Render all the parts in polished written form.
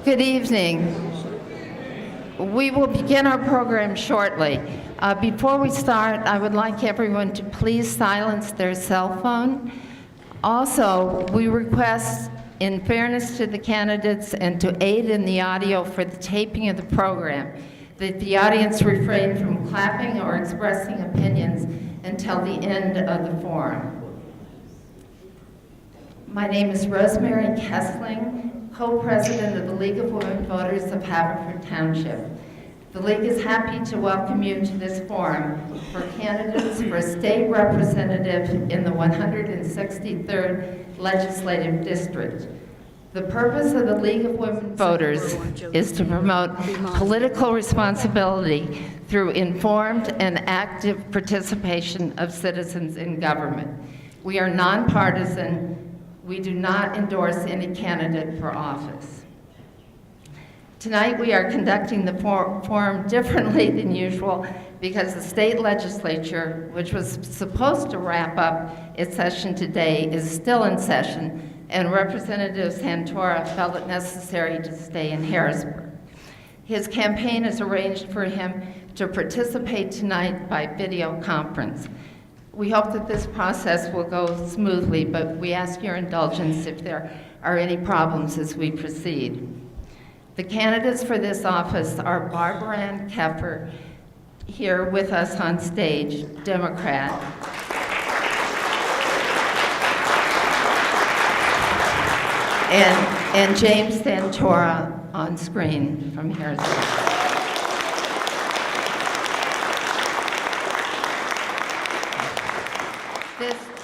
Good evening. We will begin our program shortly. Before we start, I would like everyone to please silence their cell phone. Also, we request, in fairness to the candidates and to aid in the audio for the taping of the program, that the audience refrain from clapping or expressing opinions until the end of the forum. My name is Rosemary Kessling, co-president of the League of Women Voters of Haverford Township. The League is happy to welcome you to this forum for candidates for state representative in the 163rd Legislative District. The purpose of the League of Women Voters is to promote political responsibility through informed and active participation of citizens in government. We are nonpartisan. We do not endorse any candidate for office. Tonight we are conducting the forum differently than usual because the state legislature, which was supposed to wrap up its session today, is still in session, and Representative Santora felt it necessary to stay in Harrisburg. His campaign has arranged for him to participate tonight by video conference. We hope that this process will go smoothly, but we ask your indulgence if there are any problems as we proceed. The candidates for this office are Barbarann Keffer, here with us on stage, Democrat. And James Santora on screen from Harrisburg.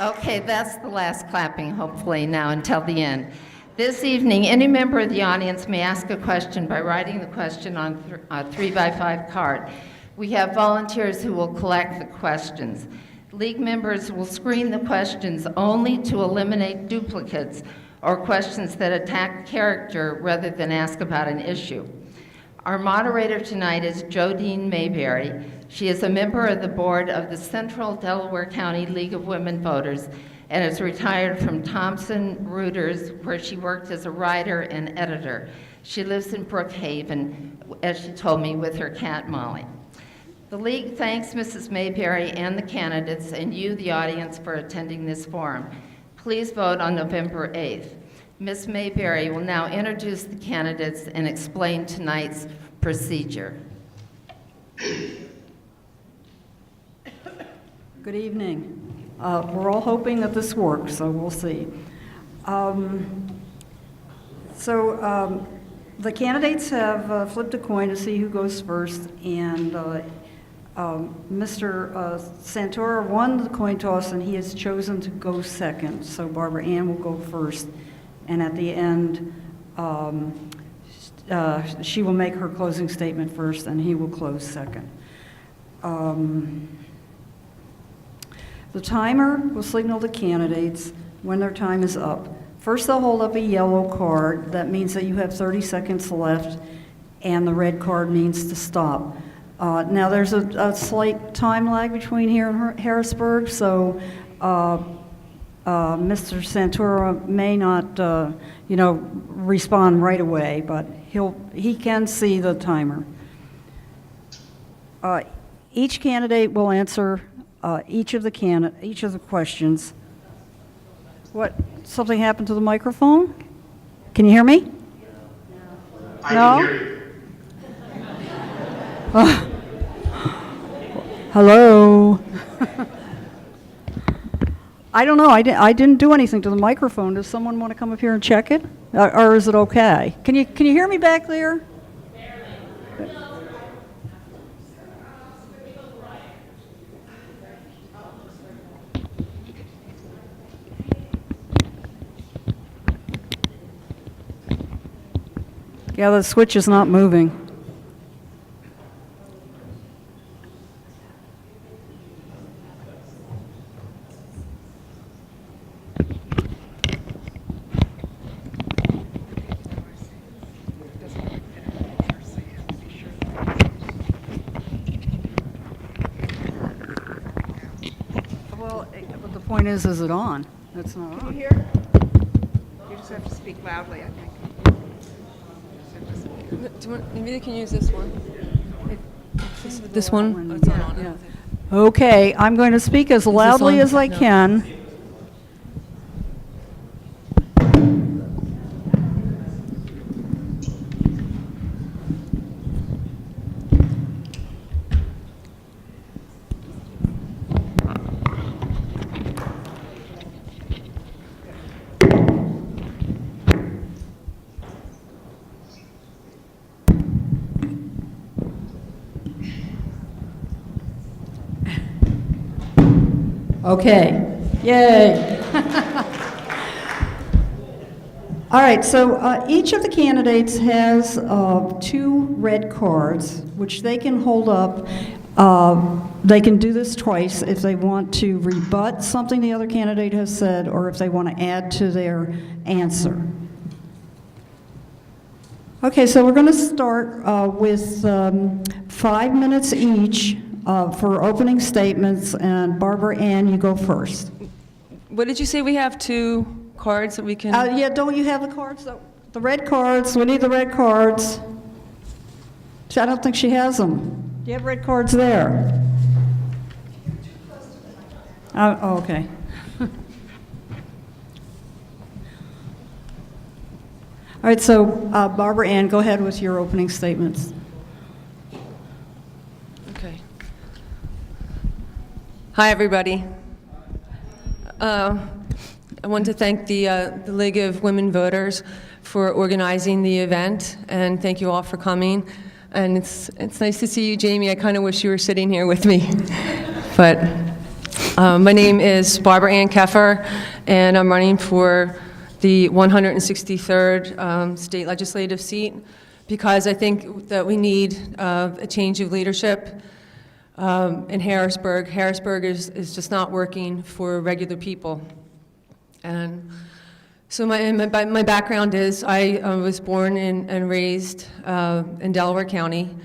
Okay, that's the last clapping, hopefully now until the end. This evening, any member of the audience may ask a question by writing the question on a 3x5 card. We have volunteers who will collect the questions. League members will screen the questions only to eliminate duplicates or questions that attack character rather than ask about an issue. Our moderator tonight is Jodine Mayberry. She is a member of the board of the Central Delaware County League of Women Voters and is retired from Thomson Reuters, where she worked as a writer and editor. She lives in Brookhaven, as she told me, with her cat Molly. The League thanks Mrs. Mayberry and the candidates and you, the audience, for attending this forum. Please vote on November 8th. Ms. Mayberry will now introduce the candidates and explain tonight's procedure. Good evening. We're all hoping that this works, so we'll see. The candidates have flipped a coin to see who goes first, and Mr. Santora won the coin toss, and he has chosen to go second. So Barbarann will go first, and at the end, she will make her closing statement first, and he will close second. The timer will signal the candidates when their time is up. First, they'll hold up a yellow card. That means that you have 30 seconds left, and the red card means to stop. Now, there's a slight time lag between here and Harrisburg, so Mr. Santora may not, respond right away, but he can see the timer. Each candidate will answer each of the questions. What? Something happened to the microphone? Can you hear me? I No? can hear you. Hello. I don't know. I didn't do anything to the microphone. Does someone want to come up here and check it, or is it okay? Can you hear me back there? Yeah, the switch is not moving. Well, but the point is it on? It's not on. Can you hear? You just have to speak loudly, I think. Just have to Maybe they can use this one. This one? Oh, it's not on. Yeah. Okay, I'm going to speak as loudly on? as I No. can. Okay, yay. All right, so each of the candidates has 2 red cards, which they can hold up. They can do this twice if they want to rebut something the other candidate has said, or if they want to add to their answer. Okay, so we're going to start with 5 minutes each for opening statements, and Barbarann, you go first. What did you say? We have 2 cards that we can... Yeah, don't you have the cards? The red cards, we need the red cards. I don't think she has them. Do you have red cards there? Oh, okay. All right, so Barbarann, go ahead with your opening statements. Okay. Hi, everybody. I want to thank the League of Women Voters for organizing the event, and thank you all for coming. And it's nice to see you, Jamie. I kind of wish you were sitting here with me. But my name is Barbarann Keffer, and I'm running for the 163rd state legislative seat because I think that we need a change of leadership in Harrisburg. Harrisburg is just not working for regular people. And so my background is I was born and raised in Delaware County.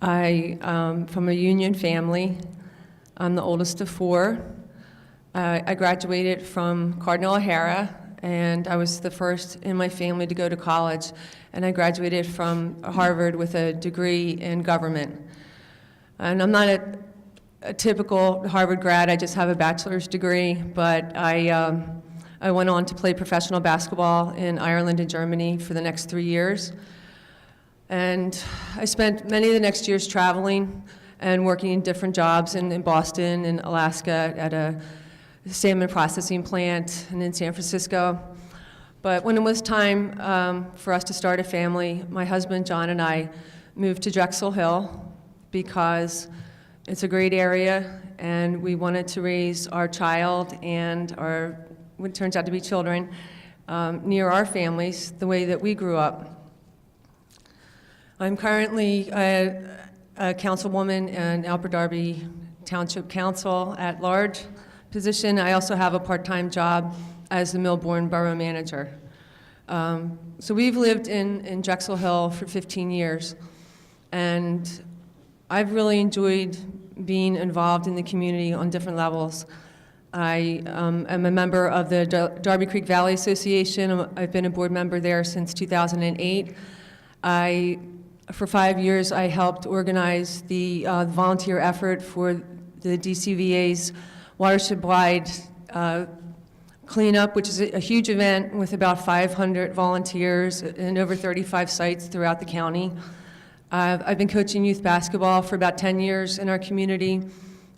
I'm from a union family. I'm the oldest of 4. I graduated from Cardinal O'Hara, and I was the first in my family to go to college. And I graduated from Harvard with a degree in government. And I'm not a typical Harvard grad. I just have a bachelor's degree, but I went on to play professional basketball in Ireland and Germany for the next 3 years. And I spent many of the next years traveling and working in different jobs in Boston and Alaska at a salmon processing plant and in San Francisco. But when it was time for us to start a family, my husband John and I moved to Drexel Hill because it's a great area and we wanted to raise our child and our what turns out to be children, near our families, the way that we grew up. I'm currently a councilwoman in Upper Darby Township Council at large position. I also have a part-time job as the Millbourne Borough Manager. So we've lived in Drexel Hill for 15 years, and I've really enjoyed being involved in the community on different levels. I am a member of the Darby Creek Valley Association. I've been a board member there since 2008. For 5 years, I helped organize the volunteer effort for the DCVA's watershed-wide cleanup, which is a huge event with about 500 volunteers in over 35 sites throughout the county. I've been coaching youth basketball for about 10 years in our community.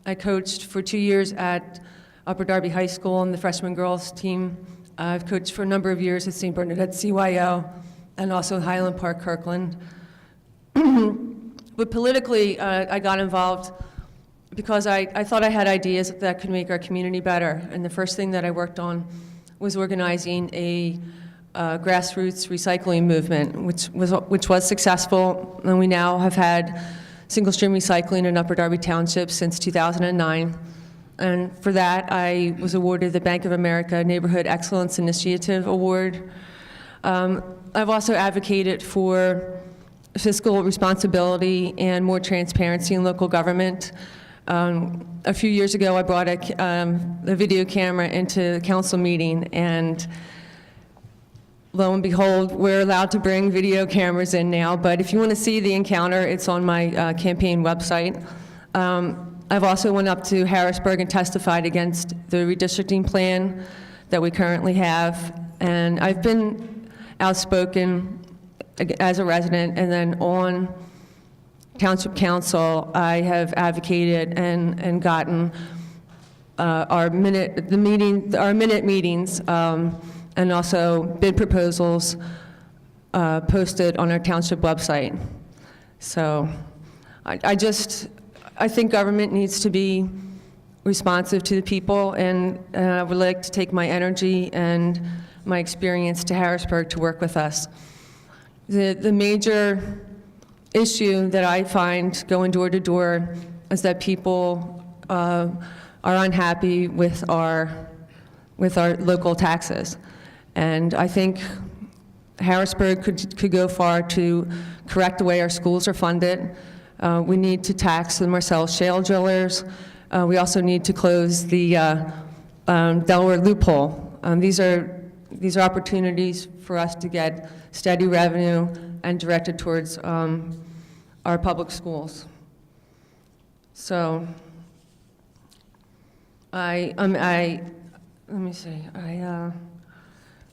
I coached for 2 years at Upper Darby High School and the freshman girls team. I've coached for a number of years at St. Bernadette CYO and also Highland Park Kirkland. But politically, I got involved because I thought I had ideas that could make our community better. And the first thing that I worked on was organizing a grassroots recycling movement, which was successful. And we now have had single-stream recycling in Upper Darby Township since 2009. And for that, I was awarded the Bank of America Neighborhood Excellence Initiative Award. I've also advocated for fiscal responsibility and more transparency in local government. A few years ago, I brought a video camera into the council meeting, and lo and behold, we're allowed to bring video cameras in now, but if you want to see the encounter, it's on my campaign website. I've also went up to Harrisburg and testified against the redistricting plan that we currently have, and I've been outspoken as a resident, and then on Township Council, I have advocated and gotten our minute meetings and also bid proposals posted on our township website. So I think government needs to be responsive to the people, and I would like to take my energy and my experience to Harrisburg to work with us. The major issue that I find going door to door is that people are unhappy with our local taxes. And I think Harrisburg could go far to correct the way our schools are funded. We need to tax the Marcellus shale drillers. We also need to close the Delaware loophole. These are opportunities for us to get steady revenue and direct it towards our public schools. So let me see.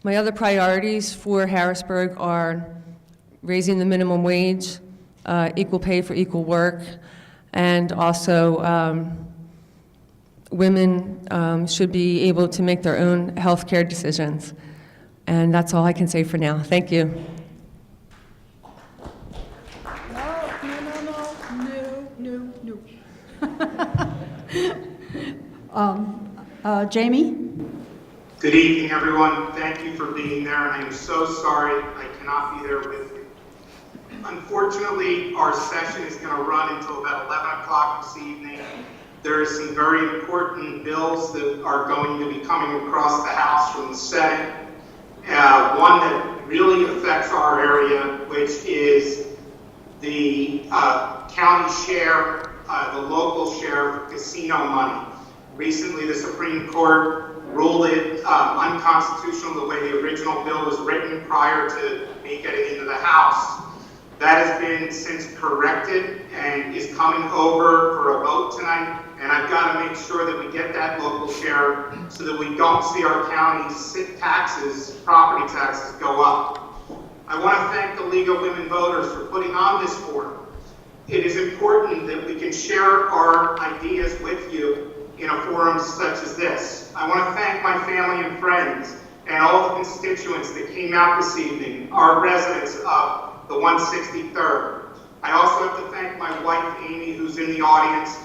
My other priorities for Harrisburg are raising the minimum wage, equal pay for equal work, and also women should be able to make their own health care decisions. And that's all I can say for now. Thank you. Jamie? Good evening, everyone. Thank you for being there, and I am so sorry I cannot be there with you. Unfortunately, our session is going to run until about 11 o'clock this evening. There are some very important bills that are going to be coming across the House from the Senate. One that really affects our area, which is the county share, the local share of casino money. Recently, the Supreme Court ruled it unconstitutional the way the original bill was written prior to me getting into the House. That has been since corrected and is coming over for a vote tonight, and I've got to make sure that we get that local share so that we don't see our county's taxes, property taxes, go up. I want to thank the League of Women Voters for putting on this forum. It is important that we can share our ideas with you in a forum such as this. I want to thank my family and friends and all the constituents that came out this evening, our residents of the 163rd. I also have to thank my wife, Amy, who's in the audience.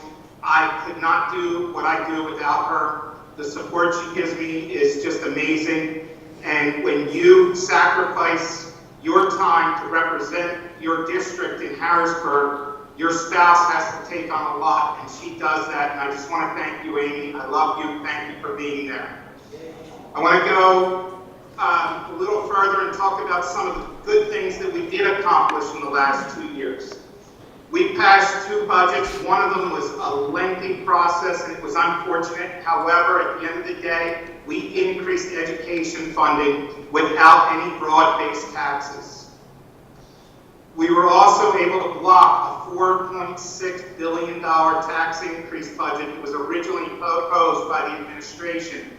I could not do what I do without her. The support she gives me is just amazing. And when you sacrifice your time to represent your district in Harrisburg, your spouse has to take on a lot, and she does that, and I just want to thank you, Amy. I love you. Thank you for being there. I want to go a little further and talk about some of the good things that we did accomplish in the last 2 years. We passed 2 budgets. One of them was a lengthy process, and it was unfortunate. However, at the end of the day, we increased education funding without any broad-based taxes. We were also able to block a $4.6 billion tax increase budget that was originally proposed by the administration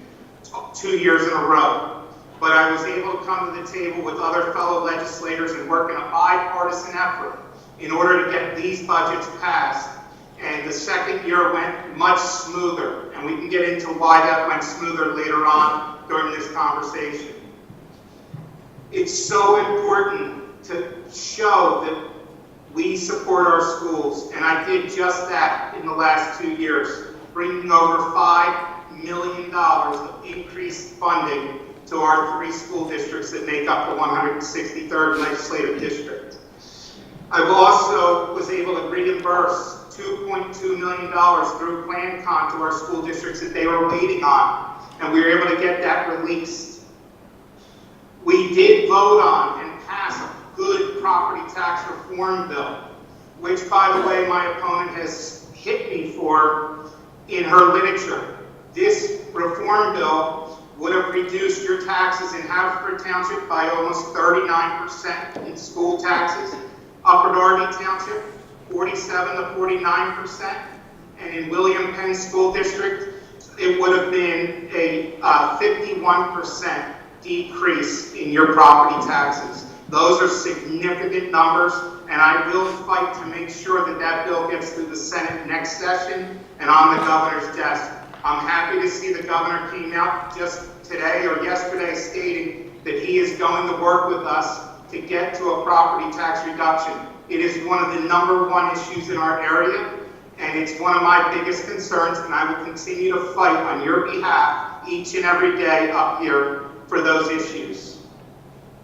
2 years in a row. But I was able to come to the table with other fellow legislators and work in a bipartisan effort in order to get these budgets passed. And the second year went much smoother, and we can get into why that went smoother later on during this conversation. It's so important to show that we support our schools, and I did just that in the last 2 years, bringing over $5 million of increased funding to our 3 school districts that make up the 163rd legislative district. I've also was able to reimburse $2.2 million through PlanCon to our school districts that they were waiting on, and we were able to get that released. We did vote on and pass a good property tax reform bill, which, by the way, my opponent has hit me for in her literature. This reform bill would have reduced your taxes in Haverford Township by almost 39% in school taxes, Upper Darby Township 47 to 49%, and in William Penn School District, it would have been a 51% decrease in your property taxes. Those are significant numbers, and I will fight to make sure that that bill gets through the Senate next session and on the governor's desk. I'm happy to see the governor came out just today or yesterday stating that he is going to work with us to get to a property tax reduction. It is one of the #1 issues in our area, and it's one of my biggest concerns, and I will continue to fight on your behalf each and every day up here for those issues.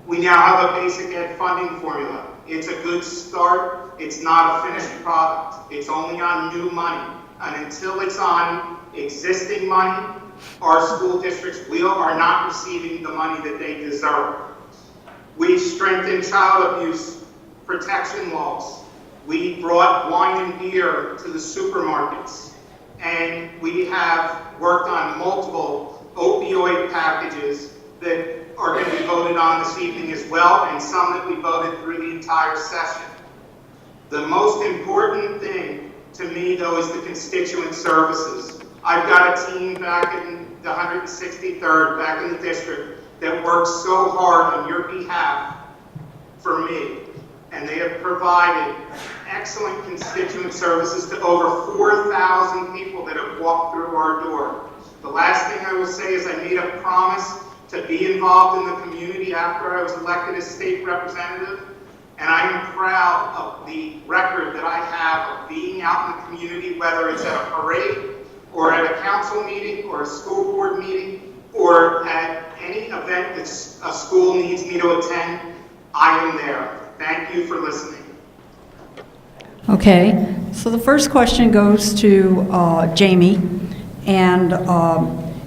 We now have a basic ed funding formula. It's a good start. It's not a finished product. It's only on new money. And until it's on existing money, our school districts are not receiving the money that they deserve. We strengthened child abuse protection laws. We brought wine and beer to the supermarkets. And we have worked on multiple opioid packages that are going to be voted on this evening as well, and some that we voted through the entire session. The most important thing to me, though, is the constituent services. I've got a team back in the 163rd, back in the district, that works so hard on your behalf for me, and they have provided excellent constituent services to over 4,000 people that have walked through our door. The last thing I will say is I made a promise to be involved in the community after I was elected as state representative, and I am proud of the record that I have of being out in the community, whether it's at a parade, or at a council meeting, or a school board meeting, or at any event that a school needs me to attend. I am there. Thank you for listening. Okay, so the first question goes to Jamie, and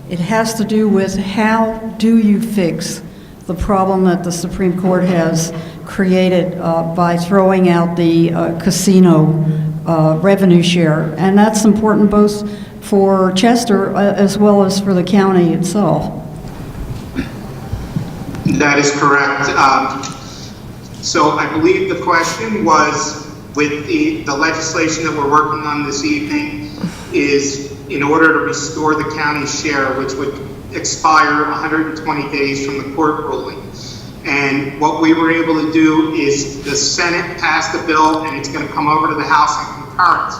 it has to do with how do you fix the problem that the Supreme Court has created by throwing out the casino revenue share, and that's important both for Chester as well as for the county itself. That is correct. So I believe the question was, with the legislation that we're working on this evening, is in order to restore the county's share, which would expire 120 days from the court ruling. And what we were able to do is the Senate passed a bill, and it's going to come over to the House in concurrence.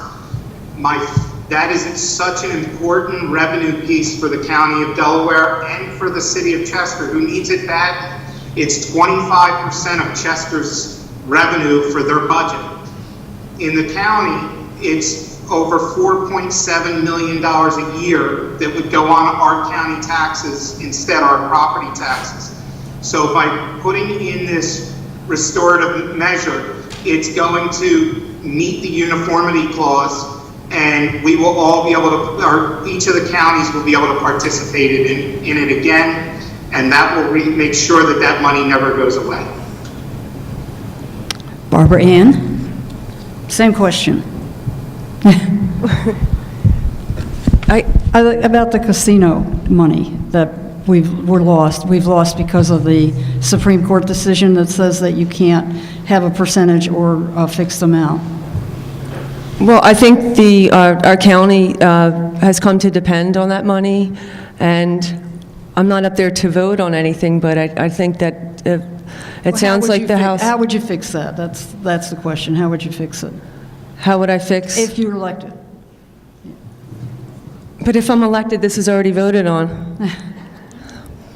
That is such an important revenue piece for the county of Delaware and for the city of Chester, who needs it badly. It's 25% of Chester's revenue for their budget. In the county, it's over $4.7 million a year that would go on our county taxes instead our property taxes. So by putting in this restorative measure, it's going to meet the uniformity clause, and we will all be able to, or each of the counties will be able to participate in it again, and that will make sure that that money never goes away. Barbarann, same question. About the casino money that we've lost because of the Supreme Court decision that says that you can't have a percentage or a fixed amount. Well, I think our county has come to depend on that money, and I'm not up there to vote on anything, but I think that it sounds like the House... How would you fix that? That's the question. How would you fix it? How would I fix... If you were elected. But if I'm elected, this is already voted on.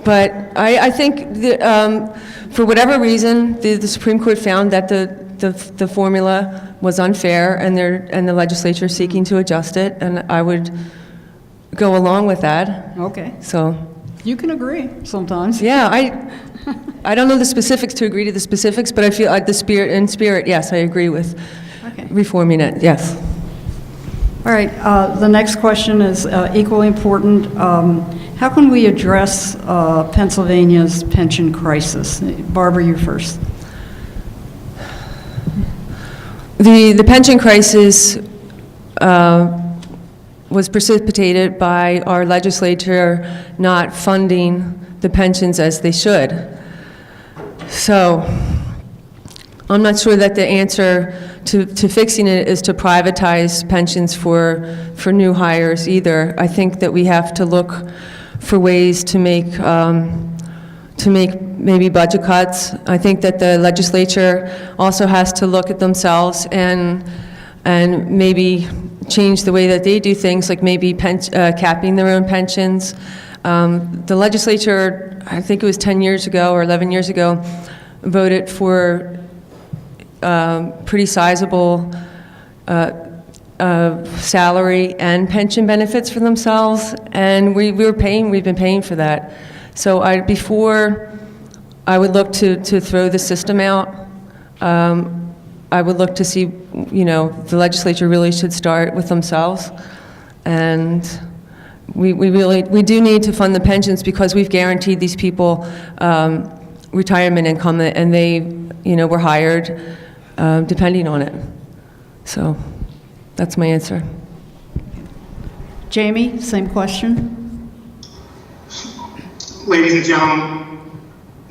But I think that, for whatever reason, the Supreme Court found that the formula was unfair, and the legislature is seeking to adjust it, and I would go along with that. Okay. So... You can agree sometimes. Yeah, I don't know the specifics to agree to the specifics, but I feel in spirit, yes, I agree with reforming it, yes. All right, the next question is equally important. How can we address Pennsylvania's pension crisis? Barbara, you first. The pension crisis was precipitated by our legislature not funding the pensions as they should. So I'm not sure that the answer to fixing it is to privatize pensions for new hires either. I think that we have to look for ways to make maybe budget cuts. I think that the legislature also has to look at themselves and maybe change the way that they do things, like maybe capping their own pensions. The legislature, I think it was 10 years ago or 11 years ago, voted for pretty sizable salary and pension benefits for themselves, and we've been paying for that. So before I would look to throw the system out, I would look to see, the legislature really should start with themselves, and we do need to fund the pensions because we've guaranteed these people retirement income, and they, were hired depending on it. So that's my answer. Jamie, same question. Ladies and gentlemen,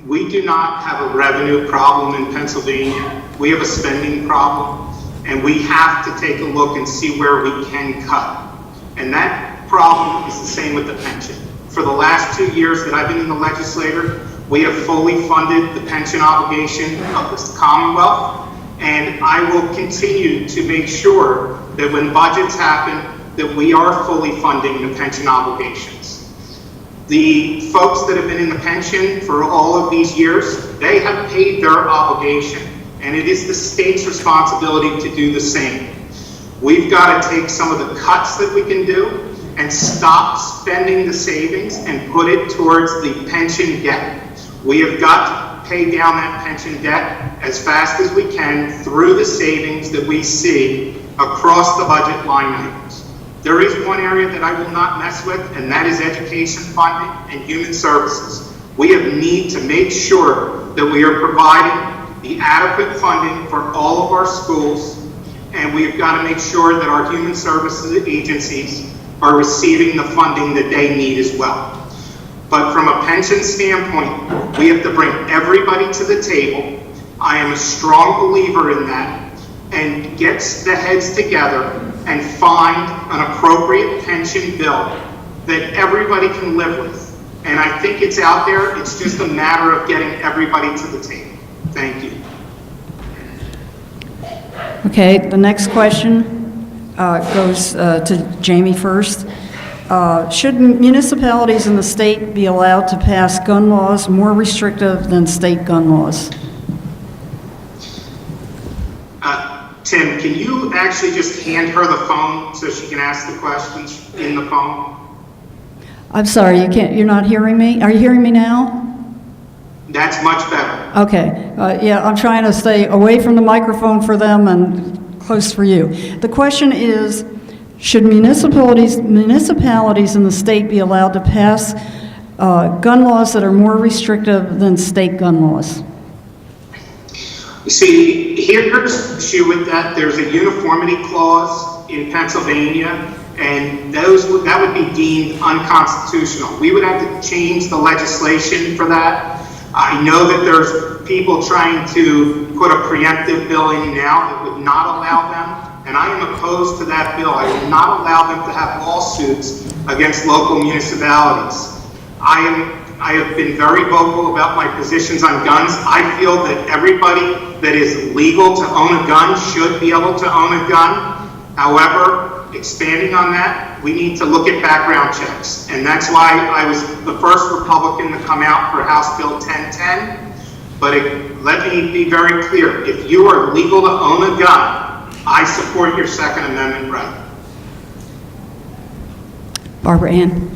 we do not have a revenue problem in Pennsylvania. We have a spending problem, and we have to take a look and see where we can cut. And that problem is the same with the pension. For the last 2 years that I've been in the legislature, we have fully funded the pension obligation of the Commonwealth, and I will continue to make sure that when budgets happen, that we are fully funding the pension obligations. The folks that have been in the pension for all of these years, they have paid their obligation, and it is the state's responsibility to do the same. We've got to take some of the cuts that we can do and stop spending the savings and put it towards the pension debt. We have got to pay down that pension debt as fast as we can through the savings that we see across the budget line items. There is one area that I will not mess with, and that is education funding and human services. We need to make sure that we are providing the adequate funding for all of our schools, and we've got to make sure that our human services agencies are receiving the funding that they need as well. But from a pension standpoint, we have to bring everybody to the table. I am a strong believer in that, and get the heads together and find an appropriate pension bill that everybody can live with. And I think it's out there. It's just a matter of getting everybody to the table. Thank you. Okay, the next question goes to Jamie first. Should municipalities in the state be allowed to pass gun laws more restrictive than state gun laws? Tim, can you actually just hand her the phone so she can ask the questions in the phone? I'm sorry, you're not hearing me? Are you hearing me now? That's much better. Okay, yeah, I'm trying to stay away from the microphone for them and close for you. The question is, should municipalities in the state be allowed to pass gun laws that are more restrictive than state gun laws? You see, here's the issue with that. There's a uniformity clause in Pennsylvania, and that would be deemed unconstitutional. We would have to change the legislation for that. I know that there's people trying to put a preemptive bill in now that would not allow them, and I am opposed to that bill. I will not allow them to have lawsuits against local municipalities. I have been very vocal about my positions on guns. I feel that everybody that is legal to own a gun should be able to own a gun. However, expanding on that, we need to look at background checks. And that's why I was the first Republican to come out for House Bill 1010. But let me be very clear. If you are legal to own a gun, I support your Second Amendment right. Barbarann.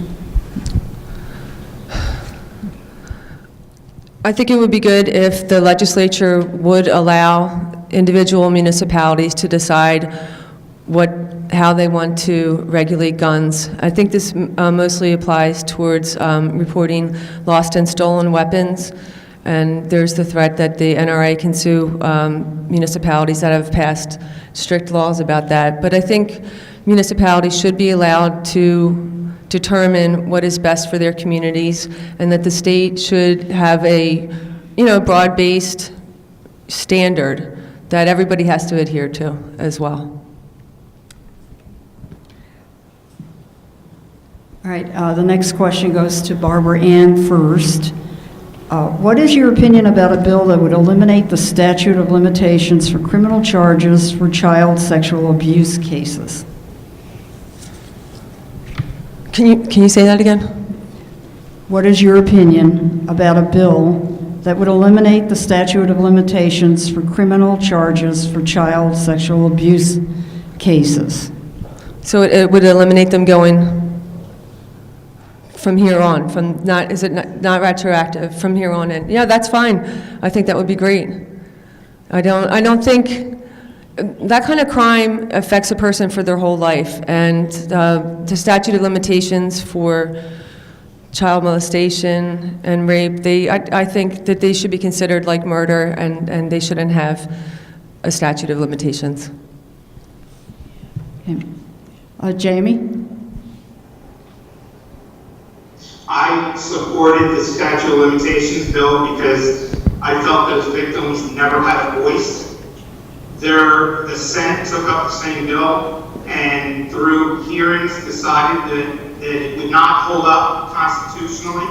I think it would be good if the legislature would allow individual municipalities to decide how they want to regulate guns. I think this mostly applies towards reporting lost and stolen weapons, and there's the threat that the NRA can sue municipalities that have passed strict laws about that. But I think municipalities should be allowed to determine what is best for their communities, and that the state should have a, broad-based standard that everybody has to adhere to as well. All right, the next question goes to Barbarann first. What is your opinion about a bill that would eliminate the statute of limitations for criminal charges for child sexual abuse cases? Can you say that again? What is your opinion about a bill that would eliminate the statute of limitations for criminal charges for child sexual abuse cases? So it would eliminate them going from here on, is it not retroactive from here on in? Yeah, that's fine. I think that would be great. I don't think that kind of crime affects a person for their whole life, and the statute of limitations for child molestation and rape, I think that they should be considered like murder, and they shouldn't have a statute of limitations. Okay. Jamie? I supported the statute of limitations bill because I felt those victims never had a voice. The Senate took up the same bill and through hearings decided that it would not hold up constitutionally.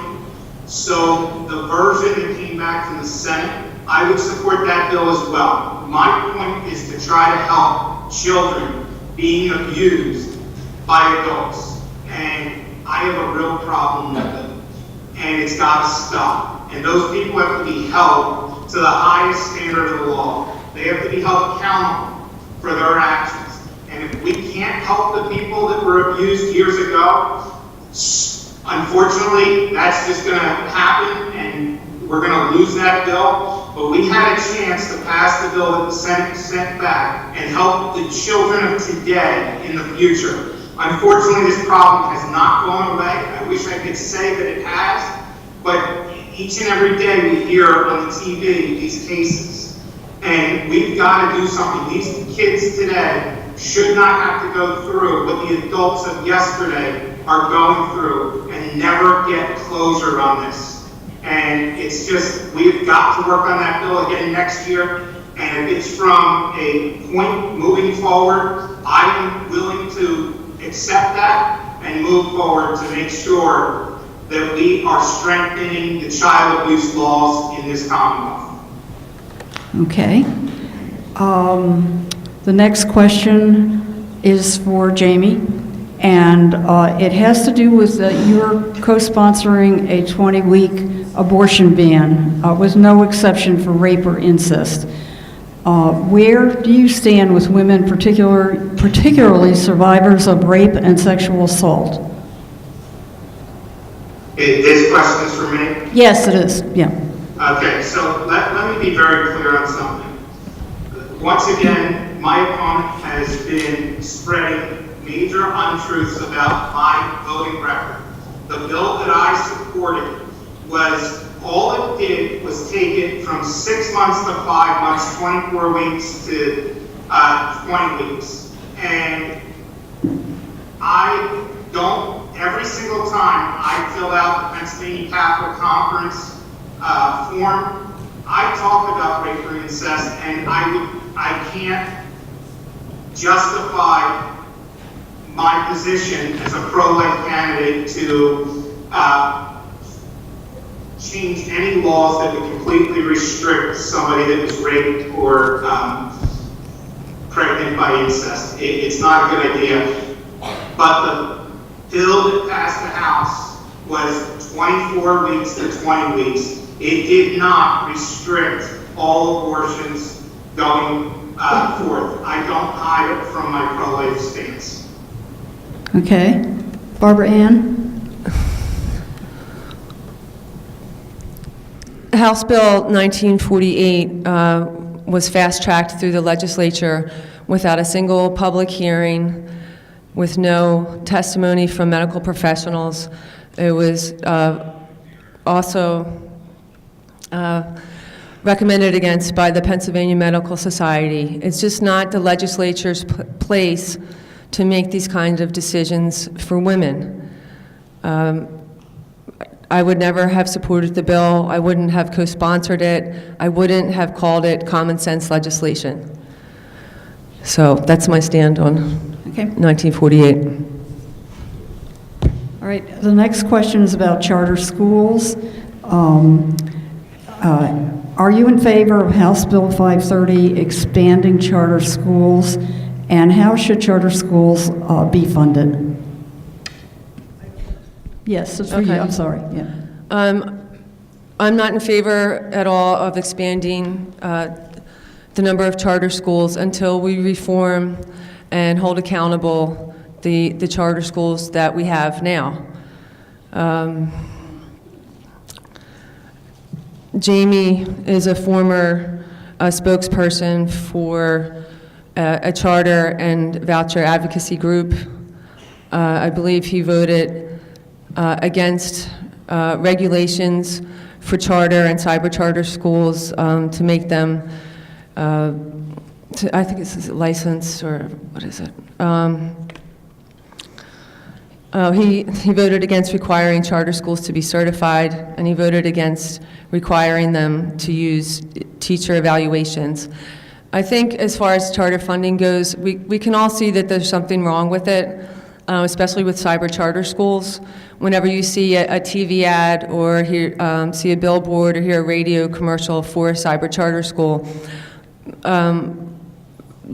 So the version that came back from the Senate, I would support that bill as well. My point is to try to help children being abused by adults. And I have a real problem with it. And it's got to stop. And those people have to be held to the highest standard of the law. They have to be held accountable for their actions. And if we can't help the people that were abused years ago, unfortunately, that's just going to happen, and we're going to lose that bill. But we had a chance to pass the bill that the Senate sent back and help the children of today in the future. Unfortunately, this problem has not gone away. I wish I could say that it has, but each and every day we hear on the TV these cases. And we've got to do something. These kids today should not have to go through what the adults of yesterday are going through and never get closure on this. And it's just, we've got to work on that bill again next year. And if it's from a point moving forward, I am willing to accept that and move forward to make sure that we are strengthening the child abuse laws in this Commonwealth. Okay. The next question is for Jamie, and it has to do with you're co-sponsoring a 20-week abortion ban with no exception for rape or incest. Where do you stand with women, particularly survivors of rape and sexual assault? This question is for me? Yes, it is. Yeah. Okay, so let me be very clear on something. Once again, my opponent has been spreading major untruths about my voting record. The bill that I supported was, all it did was take it from 6 months to 5 months, 24 weeks to 20 weeks. And I don't, every single time I fill out the Pennsylvania Catholic Conference form, I talk about rape or incest, and I can't justify my position as a pro-life candidate to change any laws that would completely restrict somebody that was raped or pregnant by incest. It's not a good idea. But the bill that passed the House was 24 weeks to 20 weeks. It did not restrict all abortions going forth. I don't hide it from my pro-life stance. Okay. Barbarann? House Bill 1948 was fast-tracked through the legislature without a single public hearing, with no testimony from medical professionals. It was also recommended against by the Pennsylvania Medical Society. It's just not the legislature's place to make these kinds of decisions for women. I would never have supported the bill. I wouldn't have co-sponsored it. I wouldn't have called it common sense legislation. So that's my stand on Okay. 1948. All right, the next question is about charter schools. Are you in favor of House Bill 530 expanding charter schools, and how should charter schools be funded? Yes, it's for you, Okay. I'm sorry, yeah. I'm not in favor at all of expanding the number of charter schools until we reform and hold accountable the charter schools that we have now. Jamie is a former spokesperson for a charter and voucher advocacy group. I believe he voted against regulations for charter and cyber charter schools to make them, I think it's licensed, or what is it? He voted against requiring charter schools to be certified, and he voted against requiring them to use teacher evaluations. I think as far as charter funding goes, we can all see that there's something wrong with it, especially with cyber charter schools. Whenever you see a TV ad or see a billboard or hear a radio commercial for a cyber charter school,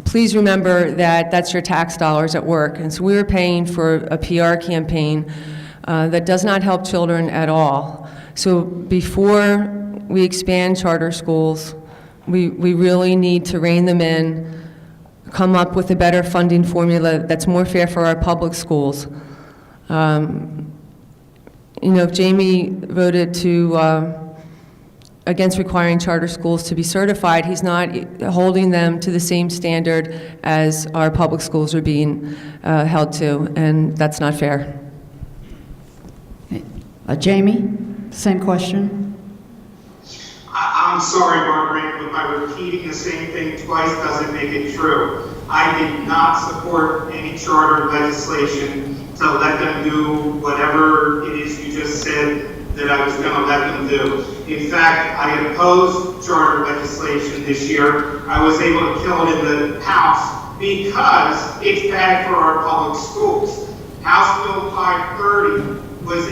please remember that that's your tax dollars at work. And so we were paying for a PR campaign that does not help children at all. So before we expand charter schools, we really need to rein them in, come up with a better funding formula that's more fair for our public schools. You know, if Jamie voted against requiring charter schools to be certified, he's not holding them to the same standard as our public schools are being held to, and that's not fair. Jamie, same question. I'm sorry, Barbarann, but by repeating the same thing twice doesn't make it true. I did not support any charter legislation to let them do whatever it is you just said that I was going to let them do. In fact, I opposed charter legislation this year. I was able to kill it in the House because it's bad for our public schools. House Bill 530 was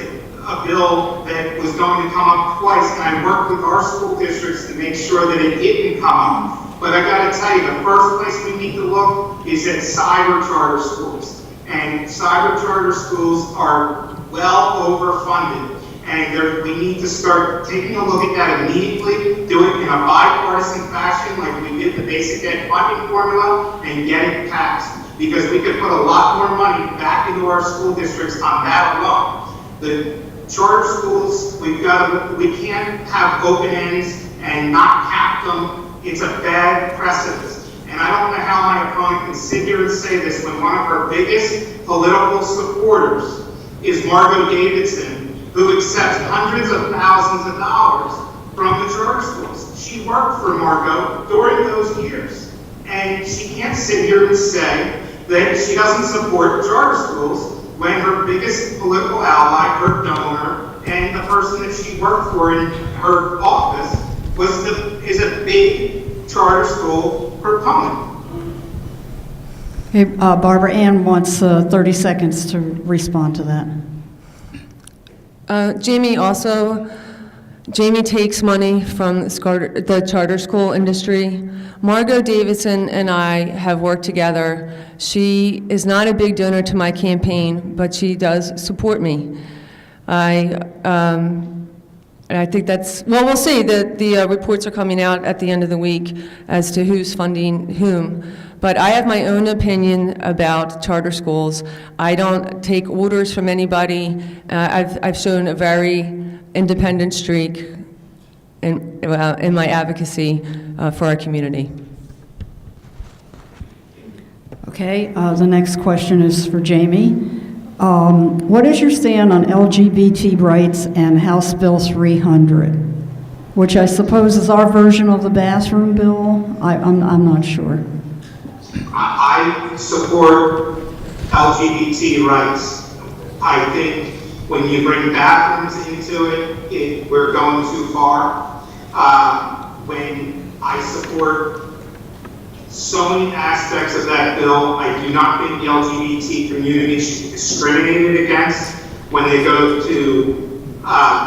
a bill that was going to come up twice, and I worked with our school districts to make sure that it didn't come up. But I got to tell you, the first place we need to look is at cyber charter schools. And cyber charter schools are well overfunded. And we need to start taking a look at that immediately, do it in a bipartisan fashion like we did the basic ed funding formula, and get it passed. Because we could put a lot more money back into our school districts on that alone. The charter schools, we can't have open ends and not cap them. It's a bad precedent. And I don't know how my opponent can sit here and say this when one of her biggest political supporters is Margot Davidson, who accepts hundreds of thousands of dollars from the charter schools. She worked for Margot during those years. And she can't sit here and say that she doesn't support charter schools when her biggest political ally, her donor, and the person that she worked for in her office is a big charter school proponent. Okay, Barbarann wants 30 seconds to respond to that. Jamie takes money from the charter school industry. Margot Davidson and I have worked together. She is not a big donor to my campaign, but she does support me. And I think that's, well, we'll see. The reports are coming out at the end of the week as to who's funding whom. But I have my own opinion about charter schools. I don't take orders from anybody. I've shown a very independent streak in my advocacy for our community. Okay, the next question is for Jamie. What is your stand on LGBT rights and House Bill 300, which I suppose is our version of the bathroom bill? I'm not sure. I support LGBT rights. I think when you bring bathrooms into it, we're going too far. When I support so many aspects of that bill, I do not think the LGBT community should be discriminated against when they go to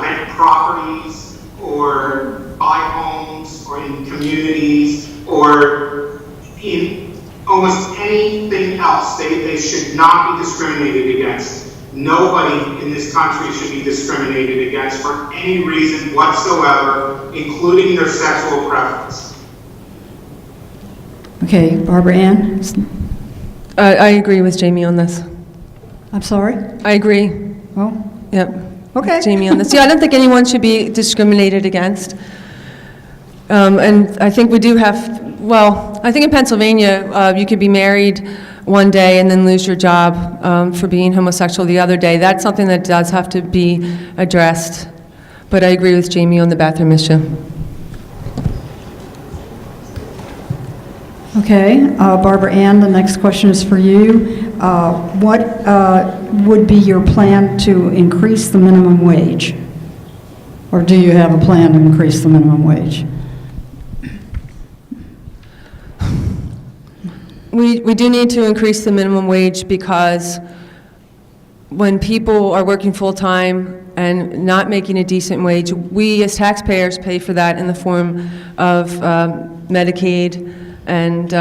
rent properties or buy homes or in communities or in almost anything else. They should not be discriminated against. Nobody in this country should be discriminated against for any reason whatsoever, including their sexual preference. Okay, Barbarann? I agree with Jamie on this. I'm sorry? I agree. Oh, Yep. okay. Jamie on this. Yeah, I don't think anyone should be discriminated against. And I think we do have, well, I think in Pennsylvania, you could be married one day and then lose your job for being homosexual the other day. That's something that does have to be addressed. But I agree with Jamie on the bathroom issue. Okay, Barbarann, the next question is for you. What would be your plan to increase the minimum wage? Or do you have a plan to increase the minimum wage? We do need to increase the minimum wage because when people are working full-time and not making a decent wage, we as taxpayers pay for that in the form of Medicaid and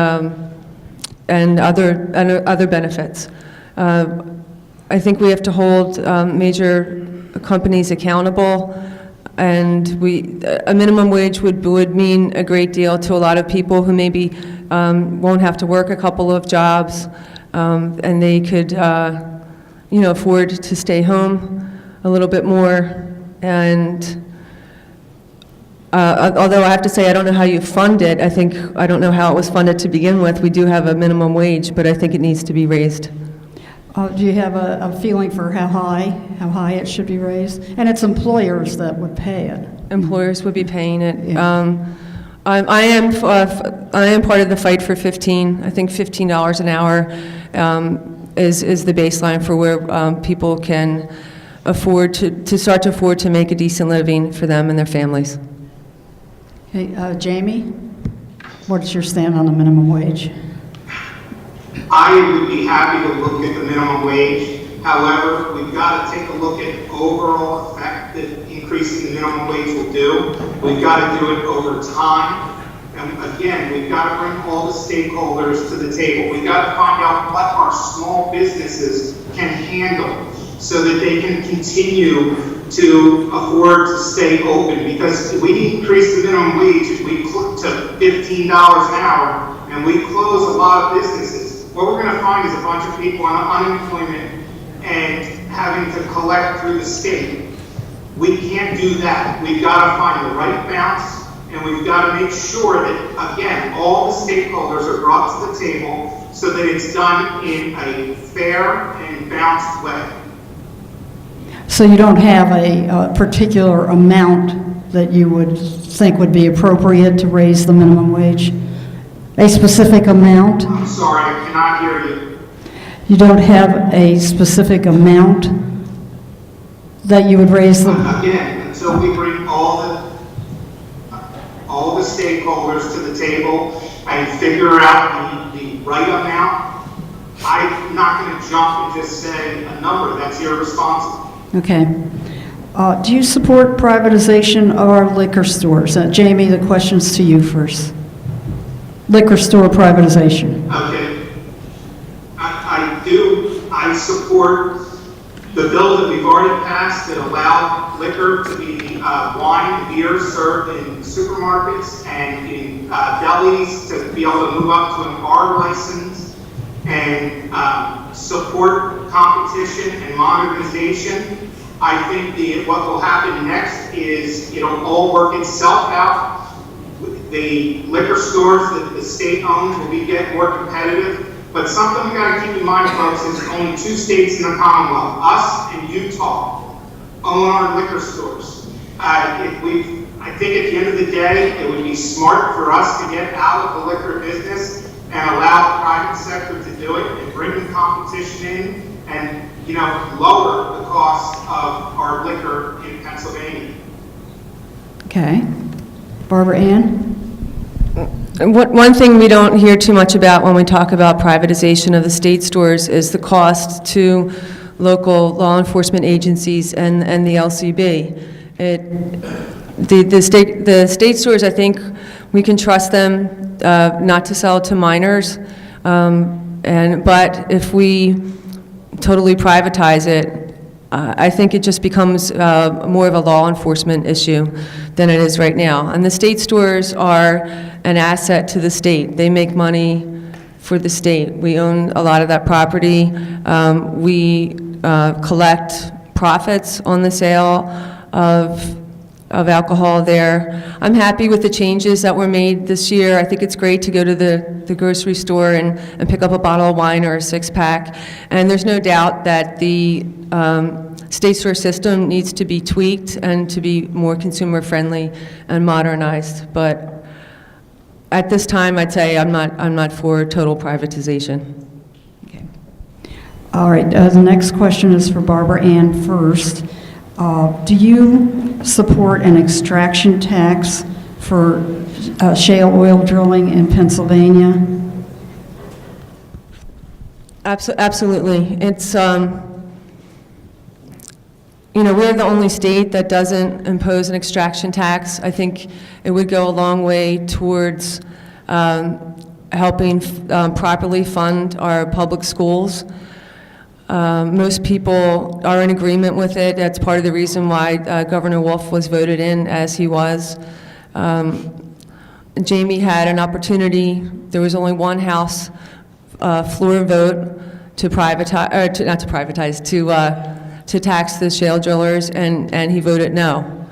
other benefits. I think we have to hold major companies accountable, and a minimum wage would mean a great deal to a lot of people who maybe won't have to work a couple of jobs, and they could, afford to stay home a little bit more. And although I have to say I don't know how you fund it, I don't know how it was funded to begin with. We do have a minimum wage, but I think it needs to be raised. Do you have a feeling for how high it should be raised? And it's employers that would pay it. Employers would be paying it. Yeah. I am part of the fight for 15. I think $15 an hour is the baseline for where people can afford to start to afford to make a decent living for them and their families. Okay, Jamie, what's your stand on the minimum wage? I would be happy to look at the minimum wage. However, we've got to take a look at overall effect that increasing the minimum wage will do. We've got to do it over time. And again, we've got to bring all the stakeholders to the table. We've got to find out what our small businesses can handle so that they can continue to afford to stay open. Because if we increase the minimum wage to $15 an hour and we close a lot of businesses, what we're going to find is a bunch of people on unemployment and having to collect through the state. We can't do that. We've got to find the right balance, and we've got to make sure that, again, all the stakeholders are brought to the table so that it's done in a fair and balanced way. So you don't have a particular amount that you would think would be appropriate to raise the minimum wage? A specific amount? I'm sorry, I cannot hear you. You don't have a specific amount that you would raise the... Again, until we bring all the stakeholders to the table and figure out the right amount, I'm not going to jump and just say a number. That's irresponsible. Okay. Do you support privatization of our liquor stores? Jamie, the question's to you first. Liquor store privatization. Okay. I do. I support the bill that we've already passed that allowed liquor to be wine and beer served in supermarkets and in delis to be able to move up to an R license and support competition and modernization. I think what will happen next is it'll all work itself out. The liquor stores that the state owns will get more competitive. But something we got to keep in mind, folks, is only 2 states in the Commonwealth, us and Utah, own our liquor stores. I think at the end of the day, it would be smart for us to get out of the liquor business and allow the private sector to do it and bring the competition in and, lower the cost of our liquor in Pennsylvania. Okay. Barbara Ann? One thing we don't hear too much about when we talk about privatization of the state stores is the cost to local law enforcement agencies and the LCB. The state stores, I think we can trust them not to sell to minors, but if we totally privatize it, I think it just becomes more of a law enforcement issue than it is right now. And the state stores are an asset to the state. They make money for the state. We own a lot of that property. We collect profits on the sale of alcohol there. I'm happy with the changes that were made this year. I think it's great to go to the grocery store and pick up a bottle of wine or a six-pack. And there's no doubt that the state store system needs to be tweaked and to be more consumer-friendly and modernized. But at this time, I'd say I'm not for total privatization. Okay. All right, the next question is for Barbara Ann first. Do you support an extraction tax for shale oil drilling in Pennsylvania? Absolutely. It's, we're the only state that doesn't impose an extraction tax. I think it would go a long way towards helping properly fund our public schools. Most people are in agreement with it. That's part of the reason why Governor Wolf was voted in as he was. Jamie had an opportunity. There was only one House floor vote to privatize, to tax the shale drillers, and he voted no.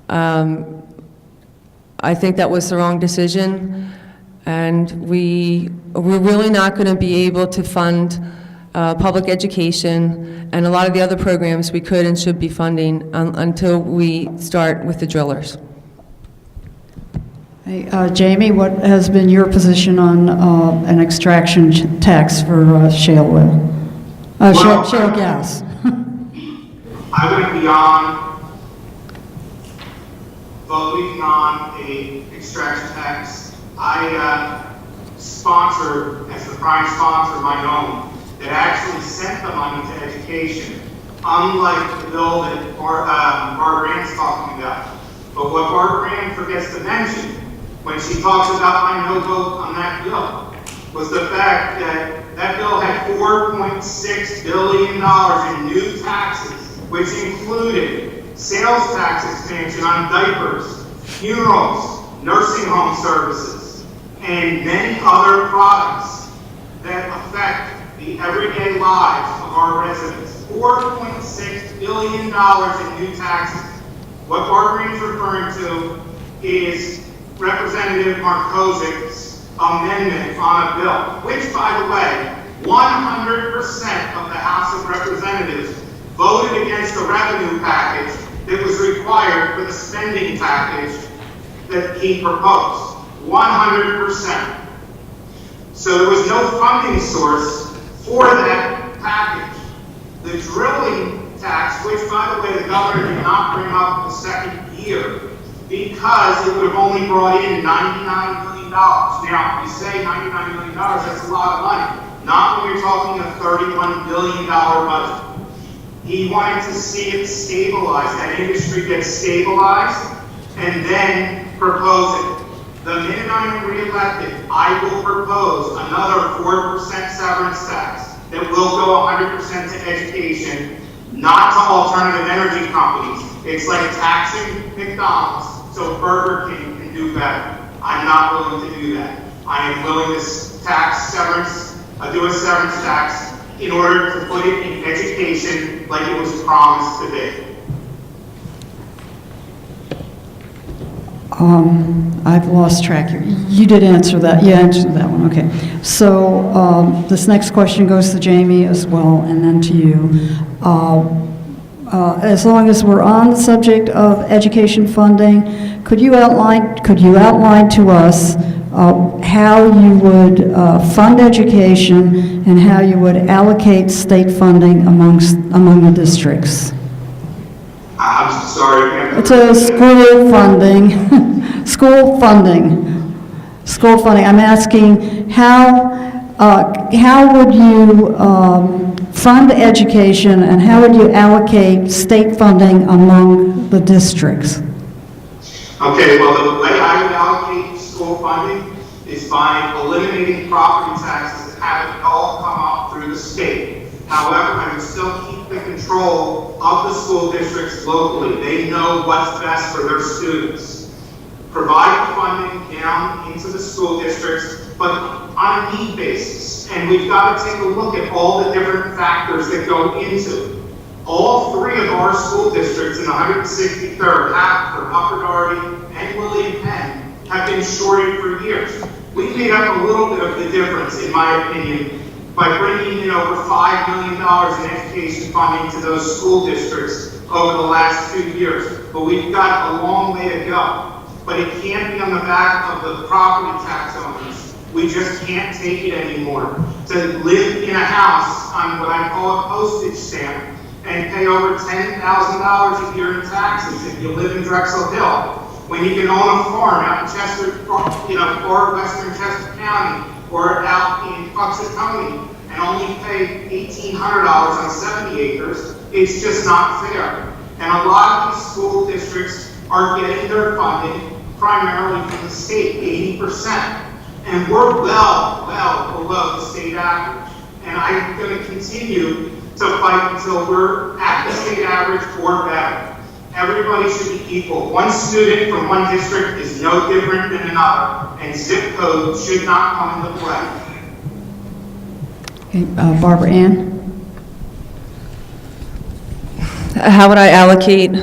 I think that was the wrong decision, and we're really not going to be able to fund public education and a lot of the other programs we could and should be funding until we start with the drillers. Hey, Jamie, what has been your position on an extraction tax for shale oil? Shale gas. I went beyond voting on a extraction tax. I sponsored, as the prime sponsor, my own, that actually sent the money to education, unlike the bill that Barbarann's talking about. But what Barbarann forgets to mention when she talks about my no vote on that bill was the fact that that bill had $4.6 billion in new taxes, which included sales tax expansion on diapers, funerals, nursing home services, and many other products that affect the everyday lives of our residents. $4.6 billion in new taxes. What Barbarann is referring to is Representative Markozic's amendment on a bill, which, by the way, 100% of the House of Representatives voted against the revenue package that was required for the spending package that he proposed. 100%. So there was no funding source for that package. The drilling tax, which, by the way, the governor did not bring up the second year because it would have only brought in $99 million. Now, you say $99 million, that's a lot of money. Not when you're talking a $31 billion budget. He wanted to see it stabilize, that industry get stabilized, and then propose it. The minute I am reelected, I will propose another 4% severance tax that will go 100% to education, not to alternative energy companies. It's like taxing McDonald's so Burger King can do better. I'm not willing to do that. I am willing to tax severance, do a severance tax in order to put it in education like it was promised to be. I've lost track here. You did answer that. You answered that one. Okay. So this next question goes to Jamie as well, and then to you. As long as we're on the subject of education funding, could you outline to us how you would fund education and how you would allocate state funding among the districts. I'm sorry, ma'am. It's a school funding, school funding. School funding. I'm asking how would you fund education and how would you allocate state funding among the districts? Okay, well, the way I would allocate school funding is by eliminating property taxes and having it all come up through the state. However, I would still keep the control of the school districts locally. They know what's best for their students. Provide funding down into the school districts, but on a need basis. And we've got to take a look at all the different factors that go into it. All three of our school districts in the 163rd, Haverford, Upper Darby, and William Penn have been shorted for years. We made up a little bit of the difference, in my opinion, by bringing in over $5 million in education funding to those school districts over the last 2 years. But we've got a long way to go. But it can't be on the back of the property tax owners. We just can't take it anymore. To live in a house on what I call a postage stamp and pay over $10,000 a year in taxes if you live in Drexel Hill, when you can own a farm out in Chester, or western Chester County, or out in Puxatony, and only pay $1,800 on 70 acres, it's just not fair. And a lot of these school districts are getting their funding primarily from the state, 80%. And we're well below the state average. And I'm going to continue to fight until we're at the state average or better. Everybody should be equal. One student from one district is no different than another, and zip code should not come into play. Okay, Barbarann? How would I allocate?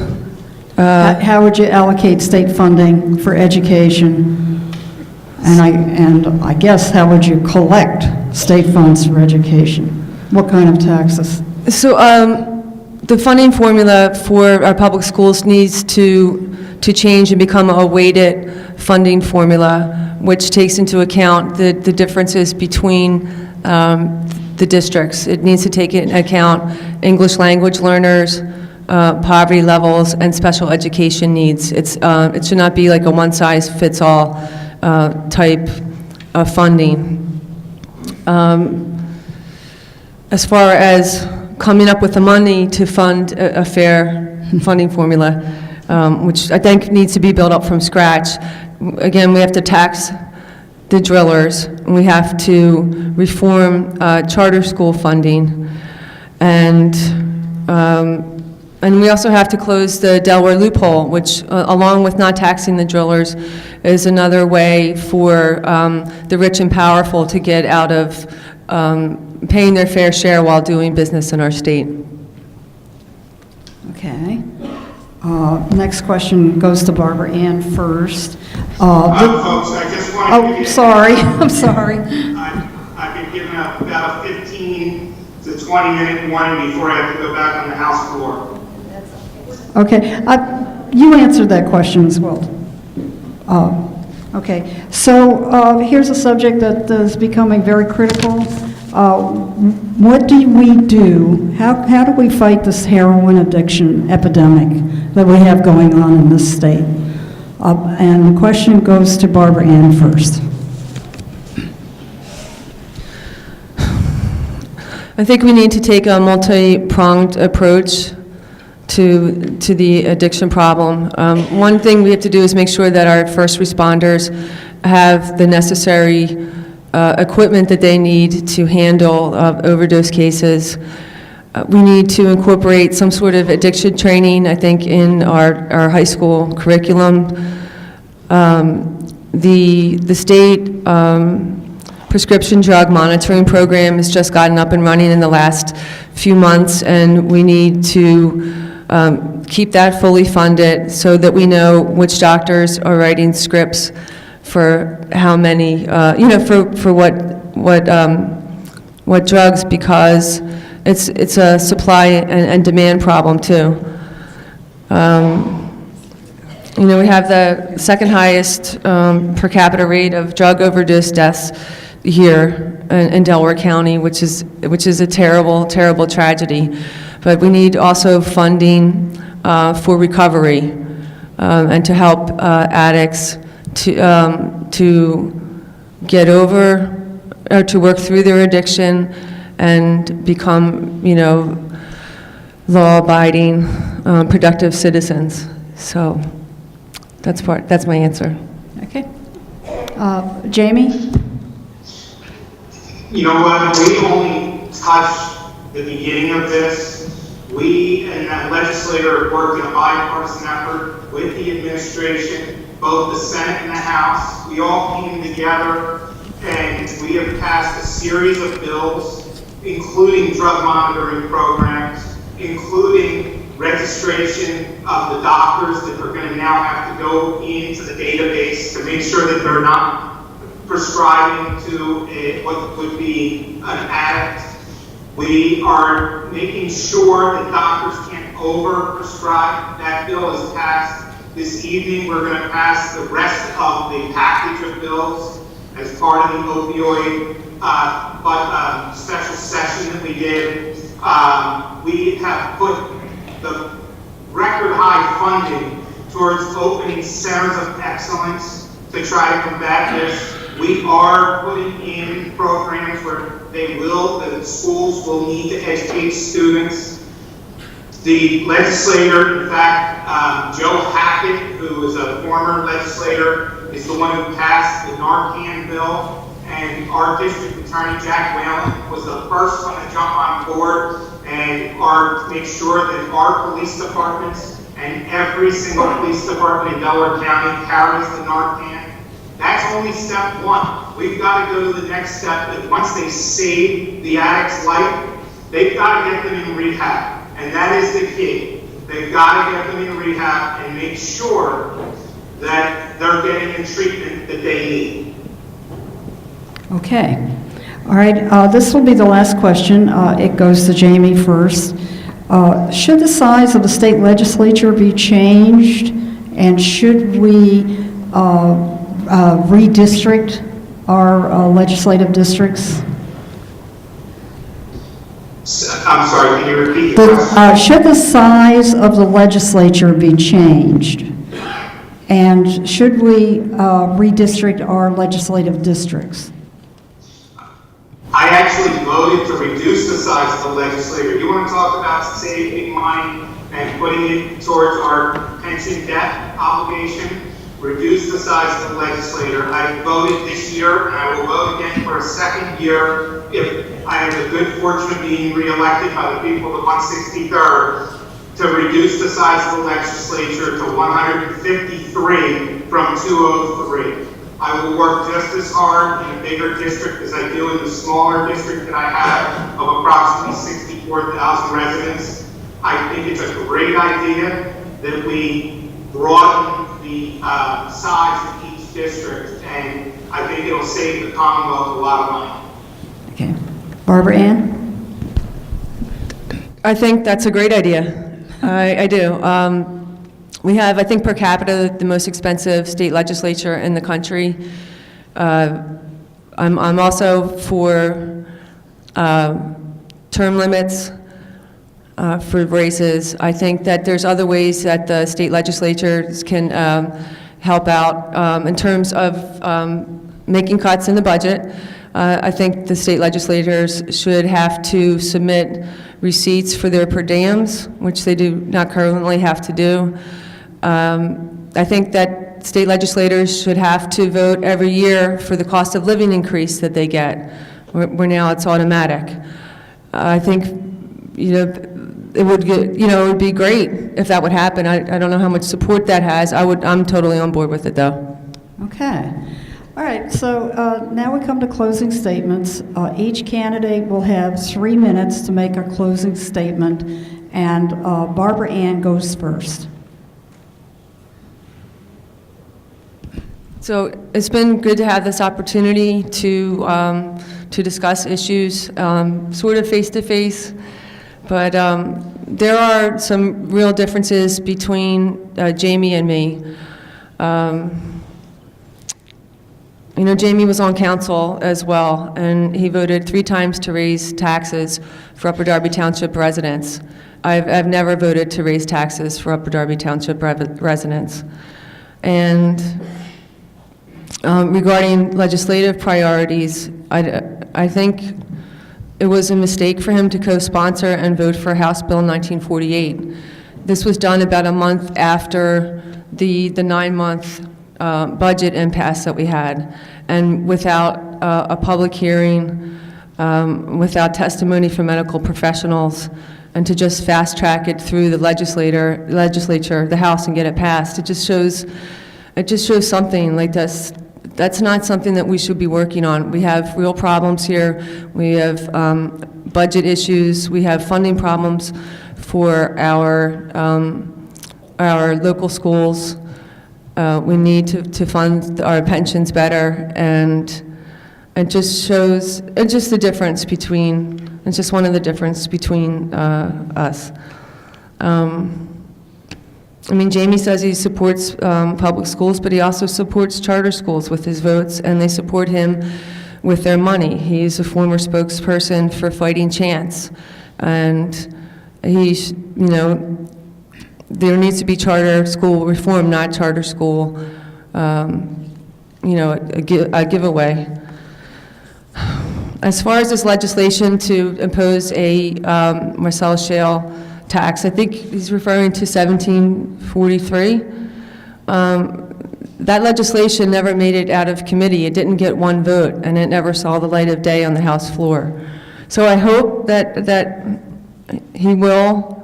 How would you allocate state funding for education? And I guess how would you collect state funds for education? What kind of taxes? So the funding formula for our public schools needs to change and become a weighted funding formula, which takes into account the differences between the districts. It needs to take into account English language learners, poverty levels, and special education needs. It should not be like a one-size-fits-all type of funding. As far as coming up with the money to fund a fair funding formula, which I think needs to be built up from scratch. Again, we have to tax the drillers, and we have to reform charter school funding, and we also have to close the Delaware loophole, which, along with not taxing the drillers, is another way for the rich and powerful to get out of paying their fair share while doing business in our state. Okay. Next question goes to Barbarann first. Folks, I just wanted to get, sorry. I'm sorry. I've been given about a 15 to 20-minute warning before I have to go back on the House floor. Okay. You answered that question as well. Okay. So here's a subject that is becoming very critical. What do we do? How do we fight this heroin addiction epidemic that we have going on in this state? And the question goes to Barbarann first. I think we need to take a multi-pronged approach to the addiction problem. One thing we have to do is make sure that our first responders have the necessary equipment that they need to handle overdose cases. We need to incorporate some sort of addiction training, I think, in our high school curriculum. The state prescription drug monitoring program has just gotten up and running in the last few months, and we need to keep that fully funded so that we know which doctors are writing scripts for how many, for what drugs, because it's a supply and demand problem too. You know, we have the second highest per capita rate of drug overdose deaths here in Delaware County, which is a terrible, terrible tragedy. But we need also funding for recovery and to help addicts to get over or to work through their addiction and become, you know, law-abiding, productive citizens. So that's my answer. Okay. Jamie? You know what, we only touched the beginning of this. We and that legislator worked in a bipartisan effort with the administration, both the Senate and the House. We all came together and we have passed a series of bills, including drug monitoring programs, including registration of the doctors that are going to now have to go into the database to make sure that they're not prescribing to what would be an addict. We are making sure that doctors can't over-prescribe. That bill is passed. This evening, we're going to pass the rest of the package of bills as part of the opioid special session that we did. We have put the record high funding towards opening centers of excellence to try to combat this. We are putting in programs where the schools will need to educate students. The legislator, in fact, Joe Hackett, who is a former legislator, is the one who passed the Narcan bill, and our district attorney, Jack Whalen, was the first one to jump on board and make sure that our police departments and every single police department in Delaware County carries the Narcan. That's only step one. We've got to go to the next step that once they save the addict's life, they've got to get them in rehab. And that is the key. They've got to get them in rehab and make sure that they're getting the treatment that they need. Okay. All right. This will be the last question. It goes to Jamie first. Should the size of the state legislature be changed, and should we redistrict our legislative districts? I'm sorry, can you repeat your question? Should the size of the legislature be changed? And should we redistrict our legislative districts? I actually voted to reduce the size of the legislature. You want to talk about saving money and putting it towards our pension debt obligation? Reduce the size of the legislature. I voted this year, and I will vote again for a second year if I have the good fortune of being reelected by the people of the 163rd, to reduce the size of the legislature to 153 from 203. I will work just as hard in a bigger district as I do in the smaller district that I have of approximately 64,000 residents. I think it's a great idea that we broaden the size of each district, and I think it'll save the Commonwealth a lot of money. Okay. Barbarann? I think that's a great idea. I do. We have, I think, per capita, the most expensive state legislature in the country. I'm also for term limits for races. I think that there's other ways that the state legislatures can help out in terms of making cuts in the budget. I think the state legislators should have to submit receipts for their per diems, which they do not currently have to do. I think that state legislators should have to vote every year for the cost of living increase that they get, where now it's automatic. I think, it would be great if that would happen. I don't know how much support that has. I'm totally on board with it, though. Okay. All right, so now we come to closing statements. Each candidate will have 3 minutes to make a closing statement, and Barbarann goes first. So it's been good to have this opportunity to discuss issues sort of face-to-face, but there are some real differences between Jamie and me. You know, Jamie was on council as well, and he voted 3 times to raise taxes for Upper Darby Township residents. I've never voted to raise taxes for Upper Darby Township residents. And regarding legislative priorities, I think it was a mistake for him to co-sponsor and vote for House Bill 1948. This was done about a month after the 9-month budget impasse that we had, and without a public hearing, without testimony from medical professionals, and to just fast track it through the legislature, the House, and get it passed. It just shows something like this. That's not something that we should be working on. We have real problems here. We have budget issues. We have funding problems for our local schools. We need to fund our pensions better, and it just shows, it's just the difference between, it's just one of the difference between us. I mean, Jamie says he supports public schools, but he also supports charter schools with his votes, and they support him with their money. He's a former spokesperson for Fighting Chance, and he's, you know, there needs to be charter school reform, not charter school, you know, a giveaway. As far as this legislation to impose a Marcellus Shale tax, I think he's referring to 1743. That legislation never made it out of committee. It didn't get 1 vote, and it never saw the light of day on the House floor. So I hope that he will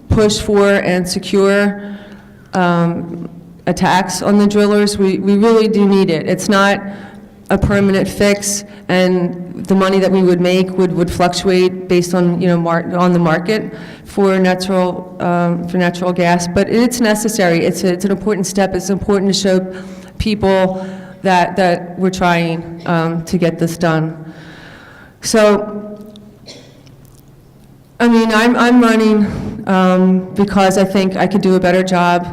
push for and secure a tax on the drillers. We really do need it. It's not a permanent fix, and the money that we would make would fluctuate based on, you know, on the market for natural gas. But it's necessary. It's an important step. It's important to show people that we're trying to get this done. So, I mean, I'm running because I think I could do a better job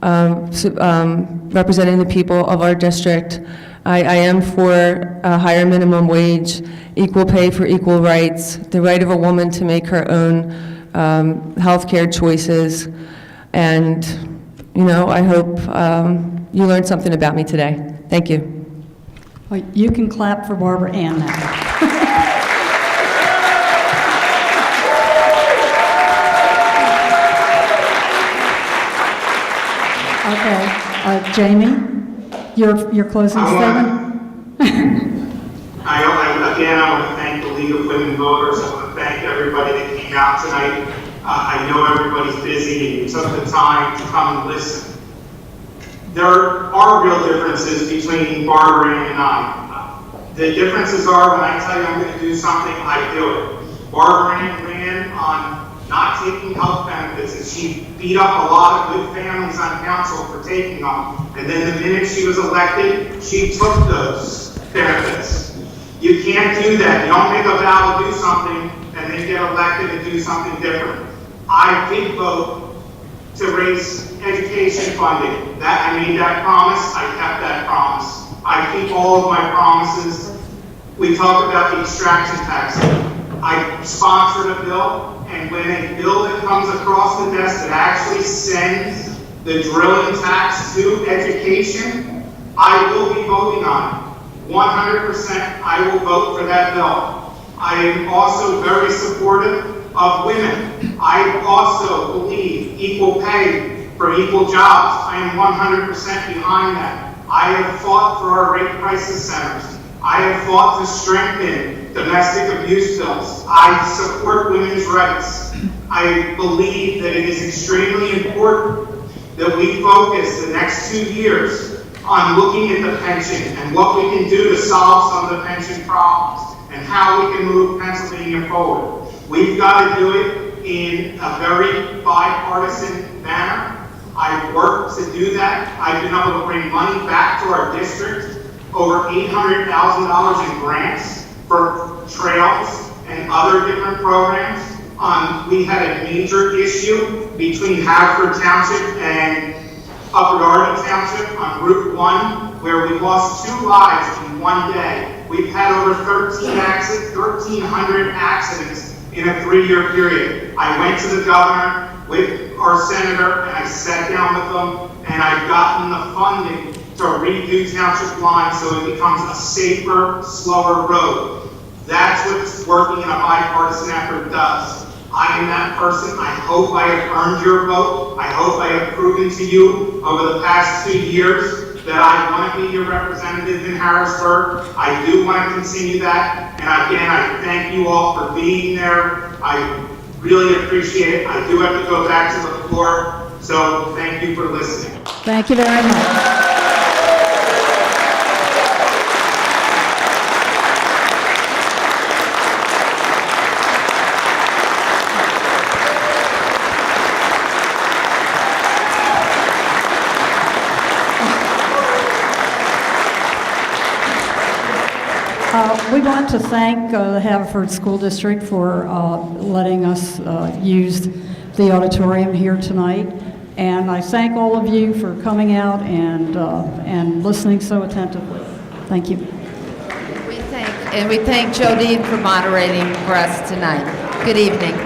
representing the people of our district. I am for a higher minimum wage, equal pay for equal rights, the right of a woman to make her own health care choices, and, you know, I hope you learned something about me today. Thank you. Well, you can clap for Barbarann now. Okay, Jamie, your closing statement? I want to thank the League of Women Voters. I want to thank everybody that came out tonight. I know everybody's busy, and you took the time to come and listen. There are real differences between Barbarann and I. The differences are, when I tell you I'm going to do something, I do it. Barbarann ran on not taking health benefits, and she beat up a lot of good families on council for taking them. And then the minute she was elected, she took those benefits. You can't do that. You don't make a vow to do something and then get elected and do something different. I did vote to raise education funding. That I made that promise. I kept that promise. I keep all of my promises. We talked about the extraction tax. I sponsored a bill. And when a bill that comes across the desk that actually sends the drilling tax to education, I will be voting on it. 100% I will vote for that bill. I am also very supportive of women. I also believe equal pay for equal jobs. I am 100% behind that. I have fought for our rape crisis centers. I have fought to strengthen domestic abuse bills. I support women's rights. I believe that it is extremely important that we focus the next 2 years on looking at the pension and what we can do to solve some of the pension problems and how we can move Pennsylvania forward. We've got to do it in a very bipartisan manner. I've worked to do that. I've been able to bring money back to our district, over $800,000 in grants for trails and other different programs. We had a major issue between Haverford Township and Upper Garden Township on Route 1, where we lost 2 lives in one day. We've had over 1,300 accidents in a 3-year period. I went to the governor with our senator, and I sat down with them, and I've gotten the funding to redo Township Line so it becomes a safer, slower road. That's what working in a bipartisan effort does. I am that person. I hope I have earned your vote. I hope I have proven to you over the past 2 years that I want to be your representative in Harrisburg. I do want to continue that. And again, I thank you all for being there. I really appreciate it. I do have to go back to the floor. So thank you for listening. Thank you very much. We want to thank the Haverford School District for letting us use the auditorium here tonight. And I thank all of you for coming out and listening so attentively. Thank you. We thank Jodine for moderating for us tonight. Good evening.